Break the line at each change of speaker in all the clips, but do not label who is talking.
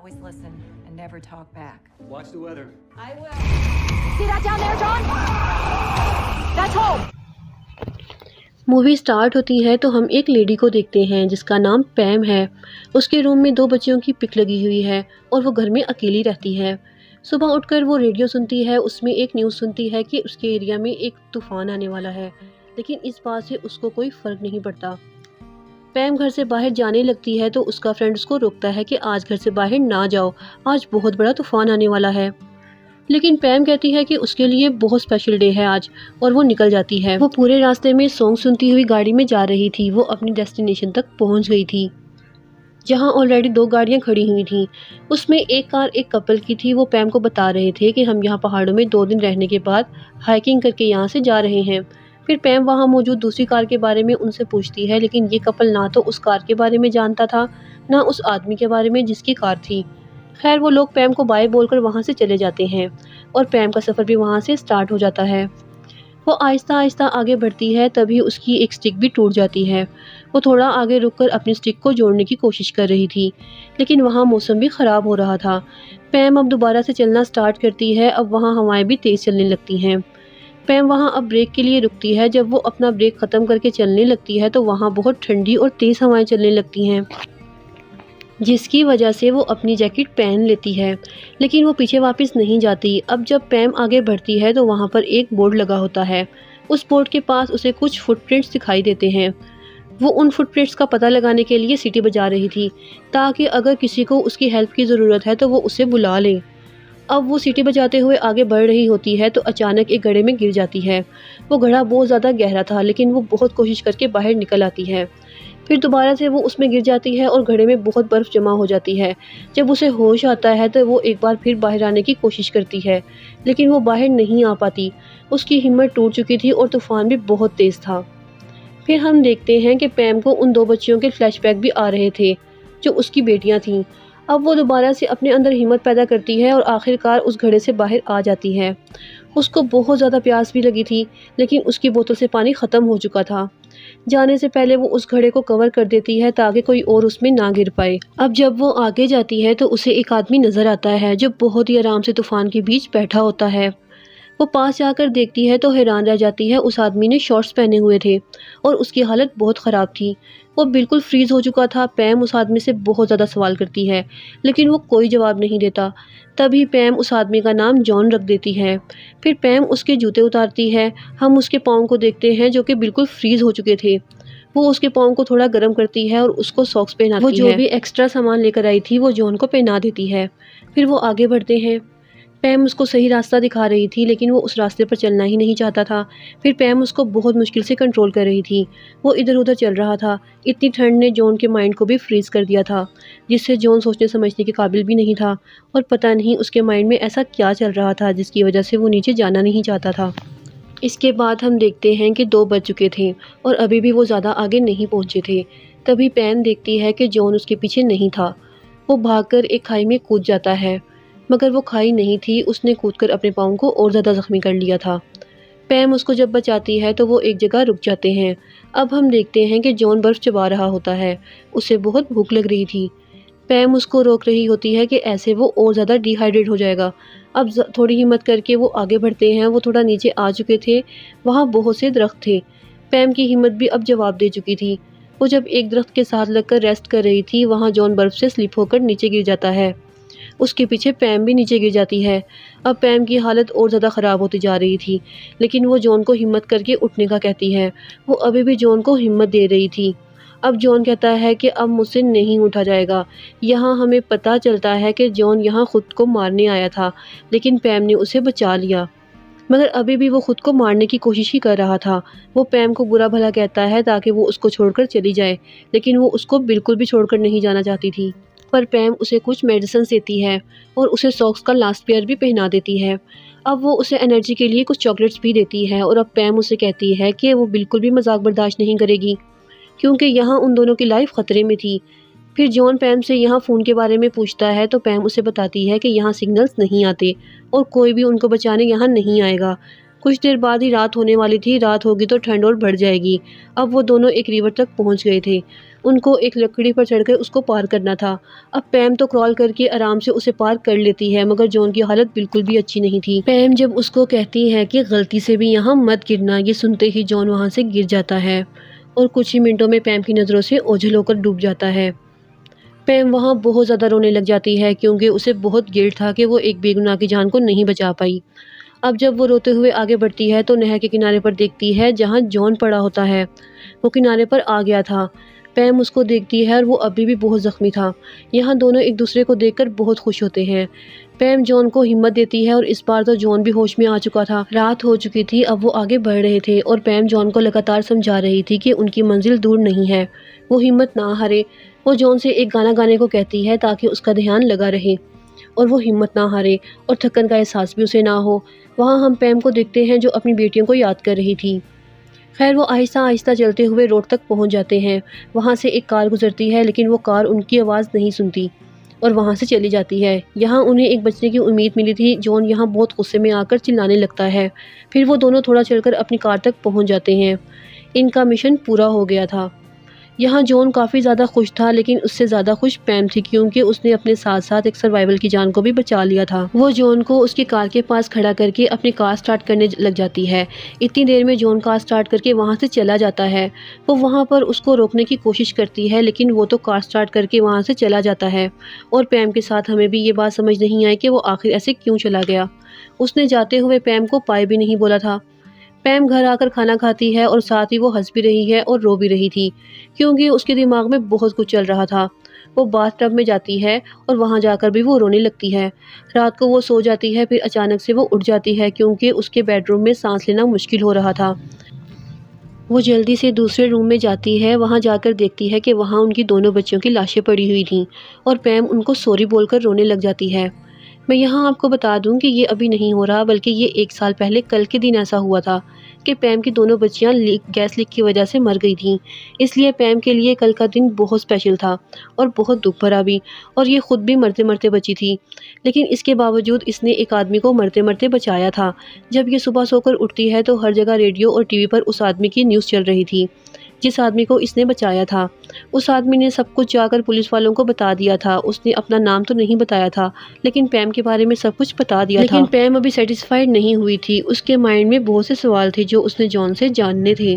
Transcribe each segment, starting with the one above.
Always listen and never talk back.
Watch the weather.
I will. See that down there, John? That's home.
Movie start होती है तो हम एक lady को देखते हैं जिसका नाम पैम है। उसके रूम में 2 बच्चियों की पिक लगी हुई है और वो घर में अकेली रहती है। सुबह उठकर वो रेडियो सुनती है, उसमें एक न्यूज़ सुनती है कि उसके एरिया में एक तूफ़ान आने वाला है, लेकिन इस बात से उसको कोई फ़र्क नहीं पड़ता। पैम घर से बाहर जाने लगती है तो उसका फ्रेंड उसको रोकता है कि आज घर से बाहर ना जाओ, आज बहुत बड़ा तूफ़ान आने वाला है। लेकिन पैम कहती है कि उसके लिए बहुत स्पेशल डे है आज, और वो निकल जाती है। वो पूरे रास्ते में सॉन्ग सुनती हुई गाड़ी में जा रही थी। वो अपनी डेस्टिनेशन तक पहुंच गई थी, जहां ऑलरेडी 2 गाड़ियां खड़ी हुई थीं। उसमें एक कार एक कपल की थी। वो पैम को बता रहे थे कि हम यहाँ पहाड़ों में 2 दिन रहने के बाद हाइकिंग करके यहाँ से जा रहे हैं। फिर पैम वहाँ मौजूद दूसरी कार के बारे में उनसे पूछती है, लेकिन ये कपल ना तो उस कार के बारे में जानता था, ना उस आदमी के बारे में जिसकी कार थी। खैर वो लोग पैम को बाय बोलकर वहाँ से चले जाते हैं और पैम का सफ़र भी वहाँ से स्टार्ट हो जाता है। वो आहिस्ता आहिस्ता आगे बढ़ती है, तभी उसकी एक स्टिक भी टूट जाती है। वो थोड़ा आगे रुककर अपनी स्टिक को जोड़ने की कोशिश कर रही थी, लेकिन वहाँ मौसम भी ख़राब हो रहा था। पैम अब दोबारा से चलना स्टार्ट करती है। अब वहाँ हवाएं भी तेज़ चलने लगती हैं। पैम वहाँ अब ब्रेक के लिए रुकती है। जब वो अपना ब्रेक ख़त्म करके चलने लगती है तो वहाँ बहुत ठंडी और तेज़ हवाएं चलने लगती हैं, जिसकी वजह से वो अपनी जैकेट पहन लेती है, लेकिन वो पीछे वापस नहीं जाती। अब जब पैम आगे बढ़ती है तो वहाँ पर एक बोर्ड लगा होता है। उस बोर्ड के पास उसे कुछ फुटप्रिंट्स दिखाई देते हैं। वो उन फुटप्रिंट्स का पता लगाने के लिए सीटी बजा रही थी, ताकि अगर किसी को उसकी हेल्प की ज़रूरत है तो वो उसे बुला ले। अब वो सीटी बजाते हुए आगे बढ़ रही होती है तो अचानक एक गड्ढे में गिर जाती है। वो गड्ढा बहुत ज़्यादा गहरा था, लेकिन वो बहुत कोशिश करके बाहर निकल आती है। फिर दोबारा से वो उसमें गिर जाती है और गड्ढे में बहुत बर्फ़ जमा हो जाती है। जब उसे होश आता है तो वो एक बार फिर बाहर आने की कोशिश करती है, लेकिन वो बाहर नहीं आ पाती। उसकी हिम्मत टूट चुकी थी और तूफ़ान भी बहुत तेज़ था। फिर हम देखते हैं कि पैम को उन 2 बच्चियों के फ्लैशबैक भी आ रहे थे, जो उसकी बेटियां थीं। अब वो दोबारा से अपने अंदर हिम्मत पैदा करती है और आखिरकार उस घड़े से बाहर आ जाती है। उसको बहुत ज़्यादा प्यास भी लगी थी, लेकिन उसकी बोतल से पानी ख़त्म हो चुका था। जाने से पहले वो उस घड़े को कवर कर देती है ताकि कोई और उसमें ना गिर पाए। अब जब वो आगे जाती है तो उसे एक आदमी नज़र आता है जो बहुत ही आराम से तूफ़ान के बीच बैठा होता है। वो पास जाकर देखती है तो हैरान रह जाती है। उस आदमी ने शॉर्ट्स पहने हुए थे और उसकी हालत बहुत ख़राब थी। वो बिल्कुल फ्रीज़ हो चुका था। पैम उस आदमी से बहुत ज़्यादा सवाल करती है, लेकिन वो कोई जवाब नहीं देता। तभी पैम उस आदमी का नाम जॉन रख देती है। फिर पैम उसके जूते उतारती है। हम उसके पाँव को देखते हैं जो कि बिल्कुल फ्रीज़ हो चुके थे। वो उसके पाँव को थोड़ा गर्म करती है और उसको सॉक्स पहनाती है। वो जो भी एक्स्ट्रा सामान लेकर आई थी वो जॉन को पहना देती है। फिर वो आगे बढ़ते हैं। पैम उसको सही रास्ता दिखा रही थी, लेकिन वो उस रास्ते पर चलना ही नहीं चाहता था। फिर पैम उसको बहुत मुश्किल से कंट्रोल कर रही थी। वो इधर उधर चल रहा था। इतनी ठंड ने जॉन के माइंड को भी फ्रीज़ कर दिया था, जिससे जॉन सोचने समझने के काबिल भी नहीं था। और पता नहीं उसके माइंड में ऐसा क्या चल रहा था जिसकी वजह से वो नीचे जाना नहीं चाहता था। इसके बाद हम देखते हैं कि 2 बज चुके थे और अभी भी वो ज़्यादा आगे नहीं पहुँचे थे। तभी पैम देखती है कि जॉन उसके पीछे नहीं था। वो भागकर एक खाई में कूद जाता है, मगर वो खाई नहीं थी। उसने कूदकर अपने पाँव को और ज़्यादा ज़ख्मी कर लिया था। पैम उसको जब बचाती है तो वो एक जगह रुक जाते हैं। अब हम देखते हैं कि जॉन बर्फ़ चबा रहा होता है। उसे बहुत भूख लग रही थी। पैम उसको रोक रही होती है कि ऐसे वो और ज़्यादा डिहाइड्रेट हो जाएगा। अब थोड़ी हिम्मत करके वो आगे बढ़ते हैं। वो थोड़ा नीचे आ चुके थे। वहाँ बहुत से दरख्त थे। पैम की हिम्मत भी अब जवाब दे चुकी थी। वो जब एक दरख्त के साथ लगकर रेस्ट कर रही थी, वहाँ जॉन बर्फ़ से स्लिप होकर नीचे गिर जाता है। उसके पीछे पैम भी नीचे गिर जाती है। अब पैम की हालत और ज़्यादा ख़राब होती जा रही थी, लेकिन वो जॉन को हिम्मत करके उठने का कहती है। वो अभी भी जॉन को हिम्मत दे रही थी। अब जॉन कहता है कि अब मुझसे नहीं उठा जाएगा। यहाँ हमें पता चलता है कि जॉन यहाँ खुद को मारने आया था, लेकिन पैम ने उसे बचा लिया। मगर अभी भी वो खुद को मारने की कोशिश ही कर रहा था। वो पैम को बुरा भला कहता है ताकि वो उसको छोड़कर चली जाए, लेकिन वो उसको बिल्कुल भी छोड़कर नहीं जाना चाहती थी। पर पैम उसे कुछ मेडिसिन देती है और उसे सॉक्स का लास्ट पेयर भी पहना देती है। अब वो उसे एनर्जी के लिए कुछ चॉकलेट्स भी देती है और अब पैम उसे कहती है कि वो बिल्कुल भी मजाक बर्दाश्त नहीं करेगी, क्योंकि यहाँ उन दोनों की लाइफ ख़तरे में थी। फिर जॉन पैम से यहाँ फ़ोन के बारे में पूछता है तो पैम उसे बताती है कि यहाँ सिग्नल्स नहीं आते और कोई भी उनको बचाने यहाँ नहीं आएगा। कुछ देर बाद ही रात होने वाली थी। रात होगी तो ठंड और बढ़ जाएगी। अब वो दोनों एक रिवर तक पहुँच गए थे। उनको एक लकड़ी पर चढ़कर उसको पार करना था। अब पैम तो क्रॉल करके आराम से उसे पार कर लेती है, मगर जॉन की हालत बिल्कुल भी अच्छी नहीं थी। पैम जब उसको कहती है कि गलती से भी यहाँ मत गिरना, ये सुनते ही जॉन वहाँ से गिर जाता है और कुछ ही मिनटों में पैम की नज़रों से ओझल होकर डूब जाता है। पैम वहाँ बहुत ज़्यादा रोने लग जाती है क्योंकि उसे बहुत गिल्ट था कि वो एक बेगुनाह की जान को नहीं बचा पाई। अब जब वो रोते हुए आगे बढ़ती है तो नहर के किनारे पर देखती है जहाँ जॉन पड़ा होता है। वो किनारे पर आ गया था। पैम उसको देखती है और वो अभी भी बहुत ज़ख्मी था। यहाँ दोनों एक दूसरे को देखकर बहुत खुश होते हैं। पैम जॉन को हिम्मत देती है और इस बार तो जॉन भी होश में आ चुका था। रात हो चुकी थी, अब वो आगे बढ़ रहे थे और पैम जॉन को लगातार समझा रही थी कि उनकी मंजिल दूर नहीं है, वो हिम्मत ना हारे। वो जॉन से एक गाना गाने को कहती है ताकि उसका ध्यान लगा रहे और वो हिम्मत ना हारे और थकन का एहसास भी उसे ना हो। वहाँ हम पैम को देखते हैं जो अपनी बेटियों को याद कर रही थी। खैर वो आहिस्ता आहिस्ता चलते हुए रोड तक पहुँच जाते हैं। वहाँ से एक कार गुजरती है लेकिन वो कार उनकी आवाज़ नहीं सुनती और वहाँ से चली जाती है। यहाँ उन्हें एक बचने की उम्मीद मिली थी। जॉन यहाँ बहुत गुस्से में आकर चिल्लाने लगता है। फिर वो दोनों थोड़ा चलकर अपनी कार तक पहुँच जाते हैं। इनका मिशन पूरा हो गया था। यहाँ जॉन काफ़ी ज़्यादा खुश था, लेकिन उससे ज़्यादा खुश पैम थी क्योंकि उसने अपने साथ साथ एक सर्वाइवल की जान को भी बचा लिया था। वो जॉन को उसकी कार के पास खड़ा करके अपनी कार स्टार्ट करने लग जाती है। इतनी देर में जॉन कार स्टार्ट करके वहाँ से चला जाता है। वो वहाँ पर उसको रोकने की कोशिश करती है लेकिन वो तो कार स्टार्ट करके वहाँ से चला जाता है और पैम के साथ हमें भी ये बात समझ नहीं आई कि वो आखिर ऐसे क्यों चला गया। उसने जाते हुए पैम को पाए भी नहीं बोला था। पैम घर आकर खाना खाती है और साथ ही वो हंस भी रही है और रो भी रही थी क्योंकि उसके दिमाग में बहुत कुछ चल रहा था। वो बाथटब में जाती है और वहाँ जाकर भी वो रोने लगती है। रात को वो सो जाती है, फिर अचानक से वो उठ जाती है क्योंकि उसके बेडरूम में सांस लेना मुश्किल हो रहा था। वो जल्दी से दूसरे रूम में जाती है। वहाँ जाकर देखती है कि वहाँ उनकी दोनों बच्चियों की लाशें पड़ी हुई थीं और पैम उनको सॉरी बोलकर रोने लग जाती है। मैं यहाँ आपको बता दूँ कि ये अभी नहीं हो रहा, बल्कि ये 1 साल पहले कल के दिन ऐसा हुआ था कि पैम की दोनों बच्चियाँ गैस लीक की वजह से मर गई थीं। इसलिए पैम के लिए कल का दिन बहुत स्पेशल था और बहुत दुख भरा भी, और ये ख़ुद भी मरते मरते बची थी। लेकिन इसके बावजूद इसने एक आदमी को मरते मरते बचाया था। जब ये सुबह सोकर उठती है तो हर जगह रेडियो और टीवी पर उस आदमी की न्यूज़ चल रही थी जिस आदमी को इसने बचाया था। उस आदमी ने सब कुछ जाकर पुलिस वालों को बता दिया था। उसने अपना नाम तो नहीं बताया था, लेकिन पैम के बारे में सब कुछ बता दिया था। लेकिन पैम अभी सेटिस्फाइड नहीं हुई थी। उसके माइंड में बहुत से सवाल थे जो उसने जॉन से जानने थे।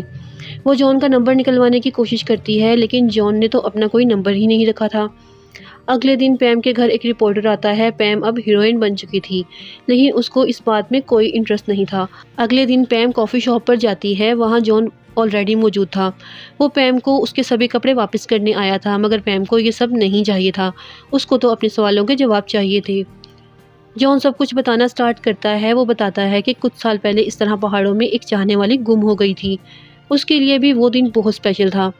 वो जॉन का नंबर निकलवाने की कोशिश करती है, लेकिन जॉन ने तो अपना कोई नंबर ही नहीं रखा था। अगले दिन पैम के घर एक रिपोर्टर आता है। पैम अब हीरोइन बन चुकी थी, लेकिन उसको इस बात में कोई इंटरेस्ट नहीं था। अगले दिन पैम कॉफ़ी शॉप पर जाती है। वहाँ जॉन ऑलरेडी मौजूद था। वो पैम को उसके सभी कपड़े वापस करने आया था, मगर पैम को ये सब नहीं चाहिए था। उसको तो अपने सवालों के जवाब चाहिए थे। जॉन सब कुछ बताना स्टार्ट करता है। वो बताता है कि कुछ साल पहले इस तरह पहाड़ों में एक चाहने वाली गुम हो गई थी। उसके लिए भी वो दिन बहुत स्पेशल था।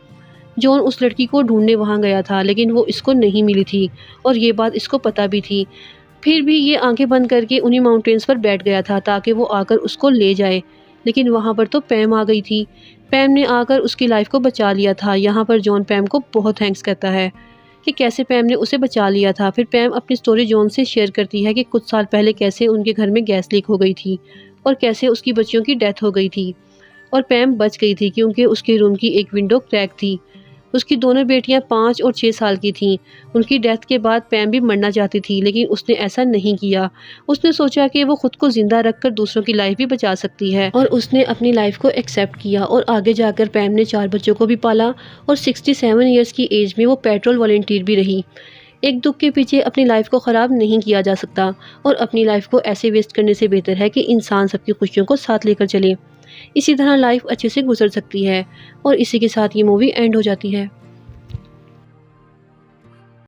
जॉन उस लड़की को ढूंढने वहाँ गया था, लेकिन वो इसको नहीं मिली थी और ये बात इसको पता भी थी। फिर भी ये आंखें बंद करके उन्हीं माउंटेन्स पर बैठ गया था ताकि वो आकर उसको ले जाए। लेकिन वहाँ पर तो पैम आ गई थी। पैम ने आकर उसकी लाइफ को बचा लिया था। यहाँ पर जॉन पैम को बहुत थैंक्स कहता है कि कैसे पैम ने उसे बचा लिया था। फिर पैम अपनी स्टोरी जॉन से शेयर करती है कि कुछ साल पहले कैसे उनके घर में गैस लीक हो गई थी और कैसे उसकी बच्चियों की डेथ हो गई थी और पैम बच गई थी क्योंकि उसके रूम की एक विंडो क्रैक थी। उसकी दोनों बेटियां 5 और 6 साल की थीं। उनकी डेथ के बाद पैम भी मरना चाहती थी, लेकिन उसने ऐसा नहीं किया। उसने सोचा कि वो खुद को जिंदा रखकर दूसरों की लाइफ भी बचा सकती है और उसने अपनी लाइफ को एक्सेप्ट किया। और आगे जाकर पैम ने 4 बच्चों को भी पाला और 67 ईयर्स की एज में वो पेट्रोल वॉलंटियर भी रही। एक दुख के पीछे अपनी लाइफ को ख़राब नहीं किया जा सकता और अपनी लाइफ को ऐसे वेस्ट करने से बेहतर है कि इंसान सबकी खुशियों को साथ लेकर चले। इसी तरह लाइफ अच्छे से गुजर सकती है। और इसी के साथ ये मूवी एंड हो जाती है।